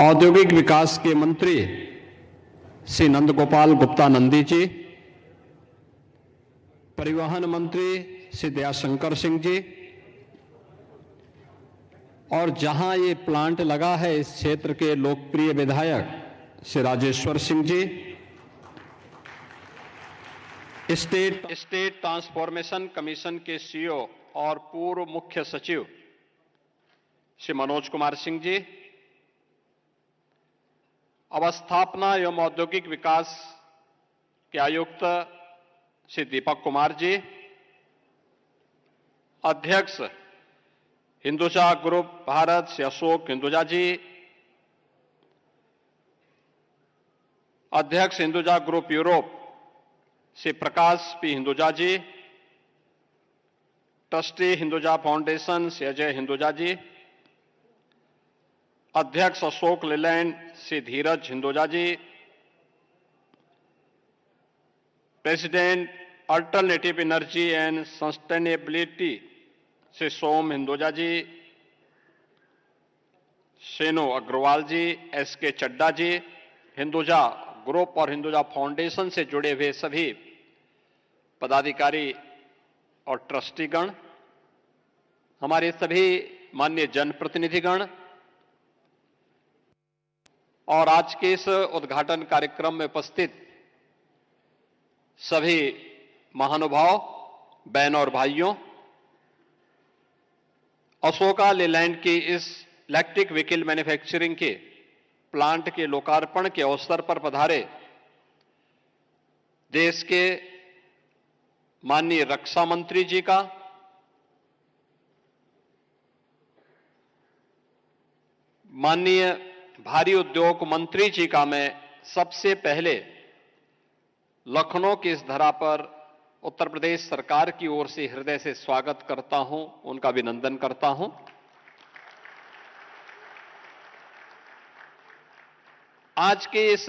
औद्योगिक विकास के मंत्री श्री नंद गोपाल गुप्ता नंदी जी, परिवहन मंत्री श्री दयाशंकर सिंह जी, और जहां ये प्लांट लगा है इस क्षेत्र के लोकप्रिय विधायक Shri Rajeshwar Singh ji, state transformation commission के सीईओ और पूर्व मुख्य सचिव श्री मनोज कुमार सिंह जी, अवस्थापना एवं औद्योगिक विकास के आयुक्त श्री दीपक कुमार जी, अध्यक्ष हिंदुजा ग्रुप भारत श्री अशोक हिंदुजा जी, अध्यक्ष Hinduja group Europe Shri Prakash P Hinduja ji, trustee Hinduja foundation Shri Ajay Hinduja ji, अध्यक्ष Ashok Leyland Shri Dheeraj Hinduja ji, president alternative energy and sustainability Shri Som Hinduja ji, Sheno Agarwal ji, SK Chadda ji, Hinduja group और हिंदुजा फाउंडेशन से जुड़े हुए सभी पदाधिकारी और ट्रस्टीगण, हमारे सभी माननीय जनप्रतिनिधिगण और आज के इस उद्घाटन कार्यक्रम में उपस्थित सभी महानुभाव, बहन और भाइयों, अशोका लेलैंड की इस इलेक्ट्रिक व्हीकल मैन्युफैक्चरिंग के प्लांट के लोकार्पण के अवसर पर पधारे देश के माननीय रक्षा मंत्री जी का, माननीय भारी उद्योग मंत्री जी का मैं सबसे पहले लखनऊ की इस धरा पर उत्तर प्रदेश सरकार की ओर से हृदय से स्वागत करता हूं, उनका अभिनंदन करता हूं। आज के इस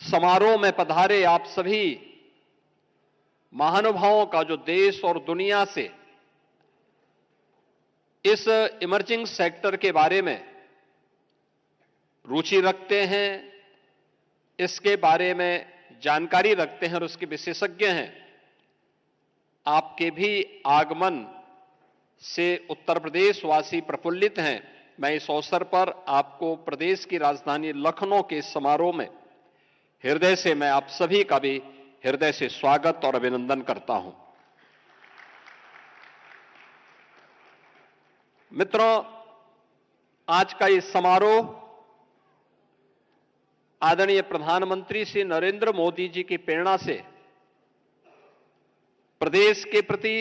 समारोह में पधारे आप सभी महानुभावों का जो देश और दुनिया से इस इमर्जिंग सेक्टर के बारे में रुचि रखते हैं, इसके बारे में जानकारी रखते हैं और उसके विशेषज्ञ हैं, आपके भी आगमन से उत्तर प्रदेश वासी प्रफुल्लित हैं। मैं इस अवसर पर आपको प्रदेश की राजधानी लखनऊ के समारोह में हृदय से मैं आप सभी का भी हृदय से स्वागत और अभिनंदन करता हूं। मित्रों, आज का ये समारोह आदरणीय प्रधानमंत्री श्री नरेंद्र मोदी जी की प्रेरणा से प्रदेश के प्रति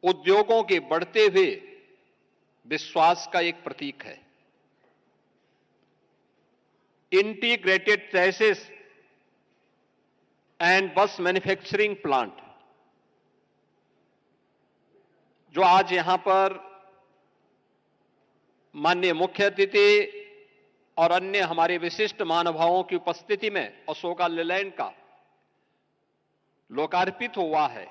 उद्योगों के बढ़ते हुए विश्वास का एक प्रतीक है। इंटीग्रेटेड चैसिस एंड बस मैन्युफैक्चरिंग प्लांट जो आज यहां पर माननीय मुख्य अतिथि और अन्य हमारे विशिष्ट महानुभावों की उपस्थिति में अशोका लेलैंड का लोकार्पित हुआ है,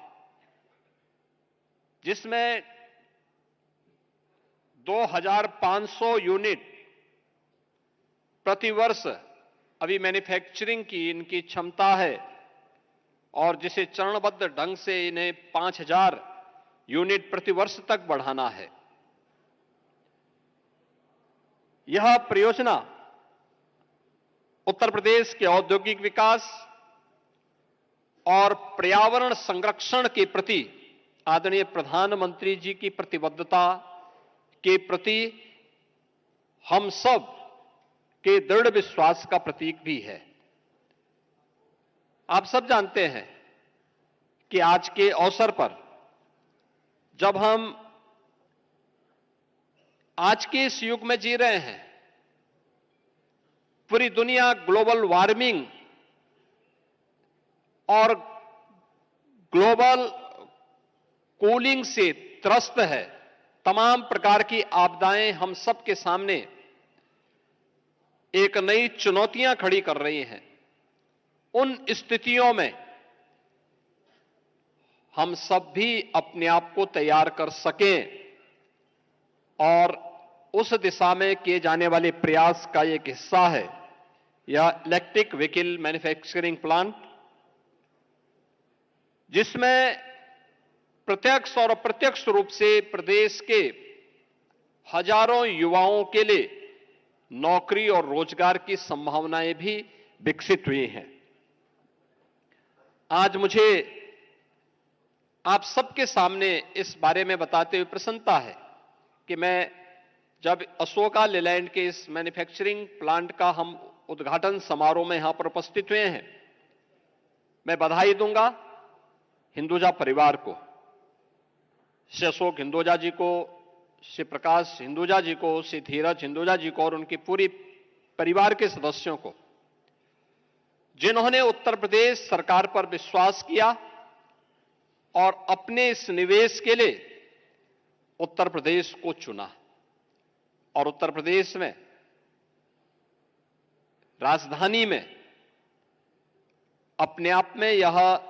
जिसमें 2500 यूनिट प्रतिवर्ष अभी मैन्युफैक्चरिंग की इनकी क्षमता है और जिसे चरणबद्ध ढंग से इन्हें 5000 यूनिट प्रतिवर्ष तक बढ़ाना है। यह परियोजना उत्तर प्रदेश के औद्योगिक विकास और पर्यावरण संरक्षण के प्रति आदरणीय प्रधानमंत्री जी की प्रतिबद्धता के प्रति हम सब के दृढ़ विश्वास का प्रतीक भी है। आप सब जानते हैं कि आज के अवसर पर जब हम आज के इस युग में जी रहे हैं, पूरी दुनिया ग्लोबल वार्मिंग और ग्लोबल कूलिंग से त्रस्त है, तमाम प्रकार की आपदाएं हम सब के सामने एक नई चुनौतियां खड़ी कर रही हैं। उन स्थितियों में हम सब भी अपने आप को तैयार कर सकें और उस दिशा में किए जाने वाले प्रयास का एक हिस्सा है यह इलेक्ट्रिक व्हीकल मैन्युफैक्चरिंग प्लांट, जिसमें प्रत्यक्ष और अप्रत्यक्ष रूप से प्रदेश के हजारों युवाओं के लिए नौकरी और रोजगार की संभावनाएं भी विकसित हुई हैं। आज मुझे आप सबके सामने इस बारे में बताते हुए प्रसन्नता है कि मैं जब अशोका लेलैंड के इस मैन्युफैक्चरिंग प्लांट का हम उद्घाटन समारोह में यहां पर उपस्थित हुए हैं, मैं बधाई दूंगा हिंदुजा परिवार को, श्री अशोक हिंदुजा जी को, श्री प्रकाश हिंदुजा जी को, श्री धीरज हिंदुजा जी को और उनकी पूरी परिवार के सदस्यों को, जिन्होंने उत्तर प्रदेश सरकार पर विश्वास किया और अपने इस निवेश के लिए उत्तर प्रदेश को चुना। और उत्तर प्रदेश में राजधानी में अपने आप में यह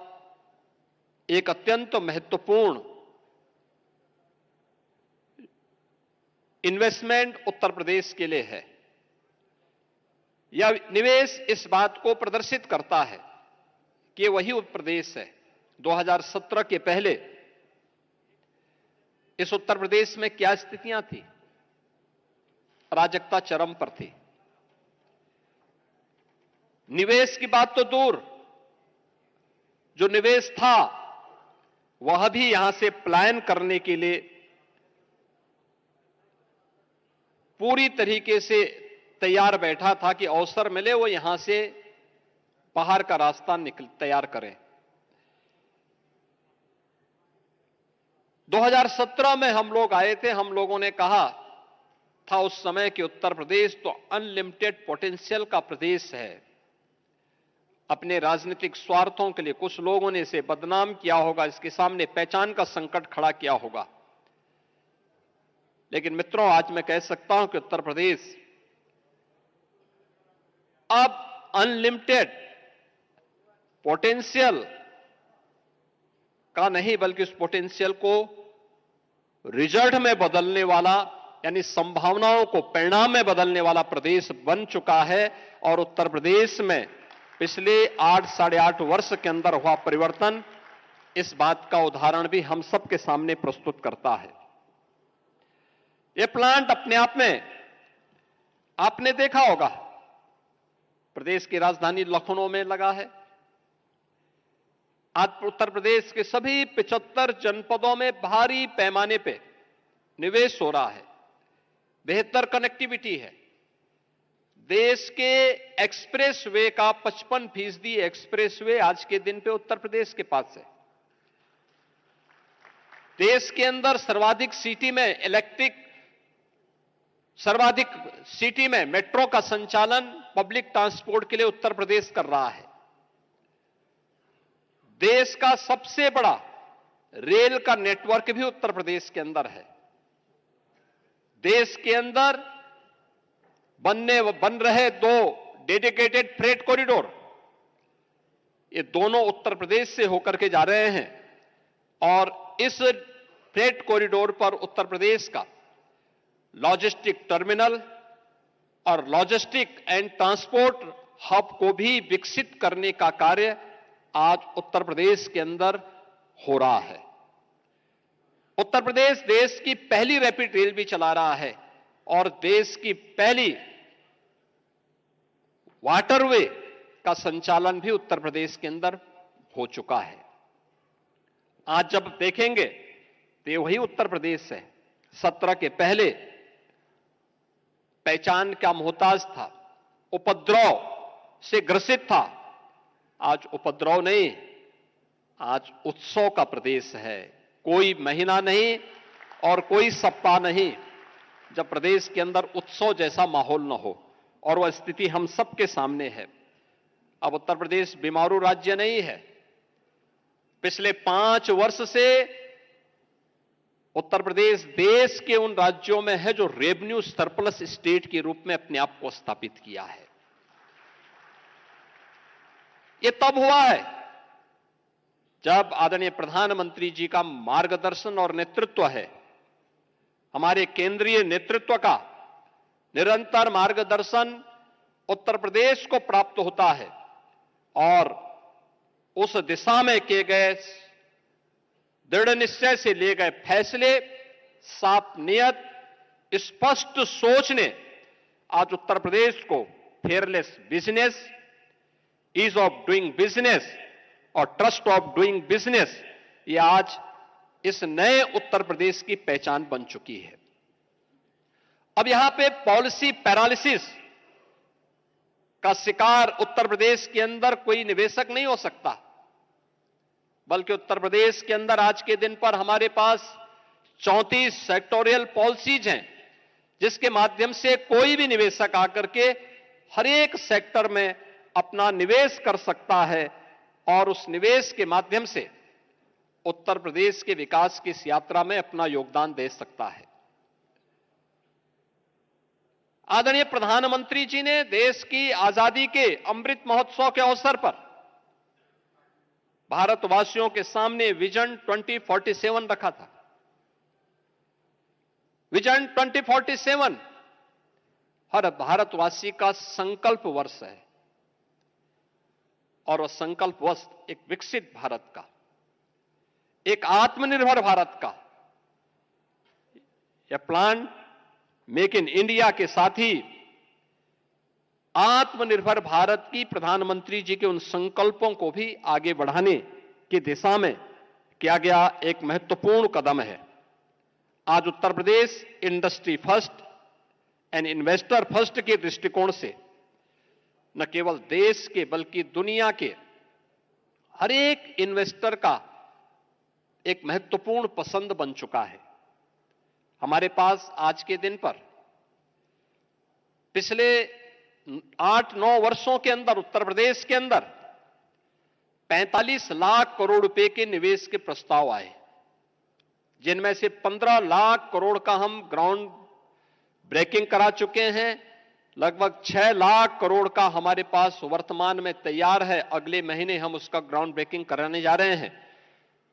एक अत्यंत महत्वपूर्ण इन्वेस्टमेंट उत्तर प्रदेश के लिए है। यह निवेश इस बात को प्रदर्शित करता है कि वही उत्तर प्रदेश है 2017 के पहले इस उत्तर प्रदेश में क्या स्थितियां थी। अराजकता चरम पर थी। निवेश की बात तो दूर, जो निवेश था वह भी यहां से पलायन करने के लिए पूरी तरीके से तैयार बैठा था कि अवसर मिले वो यहां से बाहर का रास्ता तैयार करें। 2017 में हम लोग आए थे, हम लोगों ने कहा था उस समय कि उत्तर प्रदेश तो अनलिमिटेड पोटेंशियल का प्रदेश है। अपने राजनीतिक स्वार्थों के लिए कुछ लोगों ने इसे बदनाम किया होगा, इसके सामने पहचान का संकट खड़ा किया होगा। लेकिन मित्रों, आज मैं कह सकता हूं कि उत्तर प्रदेश अब अनलिमिटेड पोटेंशियल का नहीं, बल्कि उस पोटेंशियल को रिजल्ट में बदलने वाला, यानी संभावनाओं को परिणाम में बदलने वाला प्रदेश बन चुका है। और उत्तर प्रदेश में पिछले 8-8.5 वर्ष के अंदर हुआ परिवर्तन इस बात का उदाहरण भी हम सबके सामने प्रस्तुत करता है। यह प्लांट अपने आप में आपने देखा होगा, प्रदेश की राजधानी लखनऊ में लगा है। आज उत्तर प्रदेश के सभी 75 जनपदों में भारी पैमाने पे निवेश हो रहा है। बेहतर कनेक्टिविटी है। देश के एक्सप्रेसवे का 55% एक्सप्रेसवे आज के दिन पे उत्तर प्रदेश के पास है। देश के अंदर सर्वाधिक सिटी में मेट्रो का संचालन पब्लिक ट्रांसपोर्ट के लिए उत्तर प्रदेश कर रहा है। देश का सबसे बड़ा रेल का नेटवर्क भी उत्तर प्रदेश के अंदर है। देश के अंदर बन रहे 2 डेडिकेटेड फ्रेट कॉरिडोर, ये दोनों उत्तर प्रदेश से होकर के जा रहे हैं। और इस फ्रेट कॉरिडोर पर उत्तर प्रदेश का लॉजिस्टिक टर्मिनल और लॉजिस्टिक एंड ट्रांसपोर्ट हब को भी विकसित करने का कार्य आज उत्तर प्रदेश के अंदर हो रहा है। उत्तर प्रदेश देश की पहली रैपिड रेल भी चला रहा है और देश की पहली वाटरवे का संचालन भी उत्तर प्रदेश के अंदर हो चुका है। आज जब देखेंगे तो ये वही उत्तर प्रदेश है 17 के पहले पहचान का मोहताज था, उपद्रव से ग्रसित था। आज उपद्रव नहीं, आज उत्सव का प्रदेश है। कोई महीना नहीं और कोई सप्ताह नहीं जब प्रदेश के अंदर उत्सव जैसा माहौल न हो, और वह स्थिति हम सबके सामने है। अब उत्तर प्रदेश बीमारू राज्य नहीं है। पिछले 5 वर्ष से उत्तर प्रदेश देश के उन राज्यों में है जो रेवेन्यू सरप्लस स्टेट के रूप में अपने आप को स्थापित किया है। यह तब हुआ है जब आदरणीय प्रधानमंत्री जी का मार्गदर्शन और नेतृत्व है हमारे केंद्रीय नेतृत्व का निरंतर मार्गदर्शन उत्तर प्रदेश को प्राप्त होता है और उस दिशा में किए गए दृढ़ निश्चय से लिए गए फैसले, साफ नियत, स्पष्ट सोच ने आज उत्तर प्रदेश को fearless business, ease of doing business और ट्रस्ट ऑफ डूइंग बिजनेस, ये आज इस नए उत्तर प्रदेश की पहचान बन चुकी है। अब यहां पे पॉलिसी पैरालिसिस का शिकार उत्तर प्रदेश के अंदर कोई निवेशक नहीं हो सकता, बल्कि उत्तर प्रदेश के अंदर आज के दिन पर हमारे पास 34 सेक्टोरियल पॉलिसीज हैं, जिसके माध्यम से कोई भी निवेशक आकर के हर एक सेक्टर में अपना निवेश कर सकता है और उस निवेश के माध्यम से उत्तर प्रदेश के विकास की इस यात्रा में अपना योगदान दे सकता है। आदरणीय प्रधानमंत्री जी ने देश की आजादी के अमृत महोत्सव के अवसर पर भारतवासियों के सामने विजन 2047 रखा था। विजन 2047 हर भारतवासी का संकल्प वर्ष है और वह संकल्प वर्ष एक विकसित भारत का, एक आत्मनिर्भर भारत का, यह प्लान मेक इन इंडिया के साथ ही आत्मनिर्भर भारत की प्रधानमंत्री जी के उन संकल्पों को भी आगे बढ़ाने की दिशा में किया गया एक महत्वपूर्ण कदम है। आज Uttar Pradesh industry first and investor first के दृष्टिकोण से न केवल देश के बल्कि दुनिया के हर एक इन्वेस्टर का एक महत्वपूर्ण पसंद बन चुका है। हमारे पास आज के दिन पर पिछले 8-9 वर्षों के अंदर उत्तर प्रदेश के अंदर 45 लाख करोड़ रुपए के निवेश के प्रस्ताव आए, जिनमें से 15 लाख करोड़ का हम ग्राउंड ब्रेकिंग करा चुके हैं। लगभग 6 लाख करोड़ का हमारे पास वर्तमान में तैयार है, अगले महीने हम उसका ग्राउंड ब्रेकिंग कराने जा रहे हैं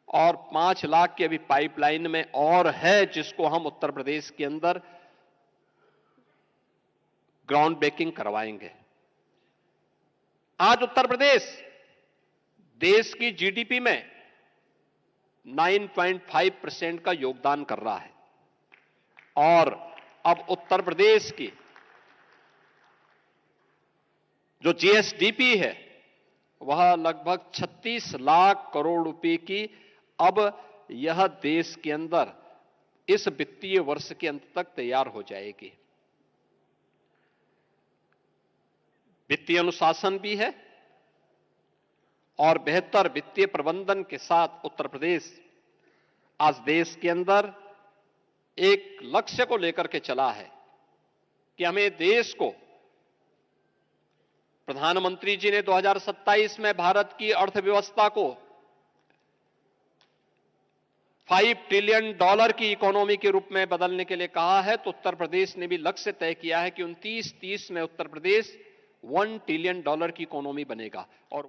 और 5 लाख की अभी पाइपलाइन में और है, जिसको हम उत्तर प्रदेश के अंदर ग्राउंड ब्रेकिंग करवाएंगे। आज उत्तर प्रदेश देश की जीडीपी में 9.5% का योगदान कर रहा है और अब उत्तर प्रदेश की जो जीएसडीपी है वह लगभग 36 लाख करोड़ रुपए की अब यह देश के अंदर इस वित्तीय वर्ष के अंत तक तैयार हो जाएगी। वित्तीय अनुशासन भी है और बेहतर वित्तीय प्रबंधन के साथ उत्तर प्रदेश आज देश के अंदर एक लक्ष्य को लेकर के चला है कि हमें देश को, प्रधानमंत्री जी ने 2027 में भारत की अर्थव्यवस्था को $5 ट्रिलियन की इकोनॉमी के रूप में बदलने के लिए कहा है, तो उत्तर प्रदेश ने भी लक्ष्य तय किया है कि 29-30 में उत्तर प्रदेश $1 ट्रिलियन की इकोनॉमी बनेगा और